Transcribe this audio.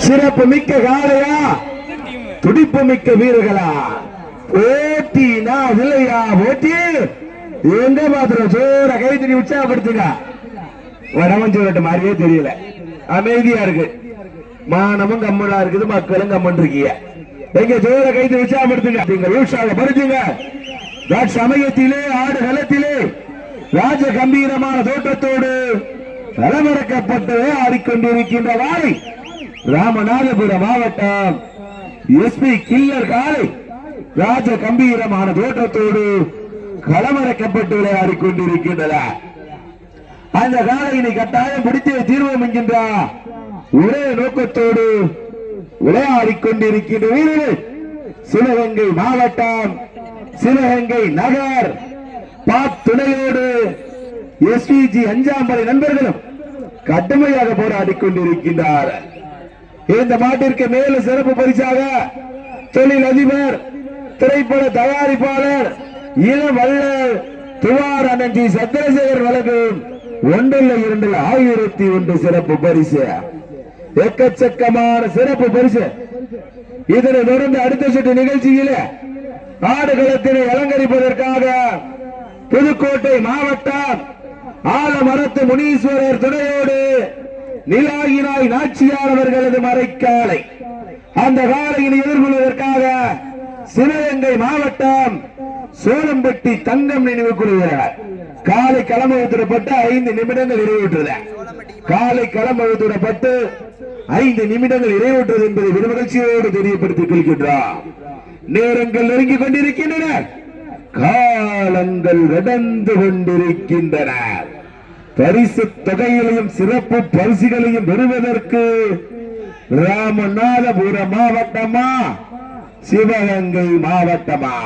சிறப்பு மிக்க காலையா, துடிப்பு மிக்க வீரர்களா? போட்டினா இல்லையா? போட்டி எங்க மாத்திரம் சோற கைத்தறி உற்சாகப்படுத்துங்க. வடமஞ்சோரட்டு மாதிரியே தெரியல, அமைதியா இருக்கு, மானமும் கம்மலா இருக்குது, மக்களும் கம்மன் இருக்கீங்க. எங்க ஜோர கைது உற்சாகப்படுத்துங்க, நீங்கள் உற்சாகப்படுத்துங்க. சமயத்திலே ஆடு களத்திலே ராஜ கம்பீரமான தோற்றத்தோடு களமிறக்கப்பட்டு ஆடிக்கொண்டிருக்கின்ற வாழை ராமநாதபுரம் மாவட்டம் எஸ்பி கில்லர் காலை ராஜ கம்பீரமான தோற்றத்தோடு களமிறக்கப்பட்டு விளையாடி கொண்டிருக்கின்றன. அந்த காலையினை கட்டாயம் பிடித்தே தீர்வோம் என்கின்ற ஒரே நோக்கத்தோடு விளையாடி கொண்டிருக்கின்ற வீரர்கள் சிவகங்கை மாவட்டம் சிவகங்கை நகர் துணையோடு எஸ்பிஜி அஞ்சாம்படை நண்பர்களும் கடுமையாக போராடி கொண்டிருக்கின்றார். இந்த மாட்டிற்கு மேலும் சிறப்பு பரிசாக தொழில் அதிபர், திரைப்பட தயாரிப்பாளர், இளம் வள்ளல் துவார் அனந்தி சந்திரசேகர் வழங்கும் 1,2,1001 சிறப்பு பரிசு. எக்கச்சக்கமான சிறப்பு பரிசு. இதனை தொடர்ந்து அடுத்த சுற்று நிகழ்ச்சியிலே ஆடுகளத்தினை அலங்கரிப்பதற்காக புதுக்கோட்டை மாவட்டம் ஆலமரத்து முனீஸ்வரர் துணையோடு நிலாயினாய் நாச்சியார் அவர்களது மறைக்காலை அந்த காலையினை எதிர்கொள்வதற்காக சிவகங்கை மாவட்டம் சோளம்பட்டி தங்கம் நினைவு குழுவினர் காலை களமழுத்திடப்பட்டு 5 நிமிடங்கள் நிறைவேற்றது. காலை களமழுத்திடப்பட்டு 5 நிமிடங்கள் நிறைவேற்றது என்பதை விருமகிழ்ச்சியோடு தெரியப்படுத்திக் கொள்கின்றார். நேரங்கள் நெருங்கிக் கொண்டிருக்கின்றன, காலங்கள் கடந்து கொண்டிருக்கின்றன. பரிசு தொகைகளையும் சிறப்பு பரிசுகளையும் பெறுவதற்கு ராமநாதபுரம் மாவட்டமா சிவகங்கை மாவட்டமா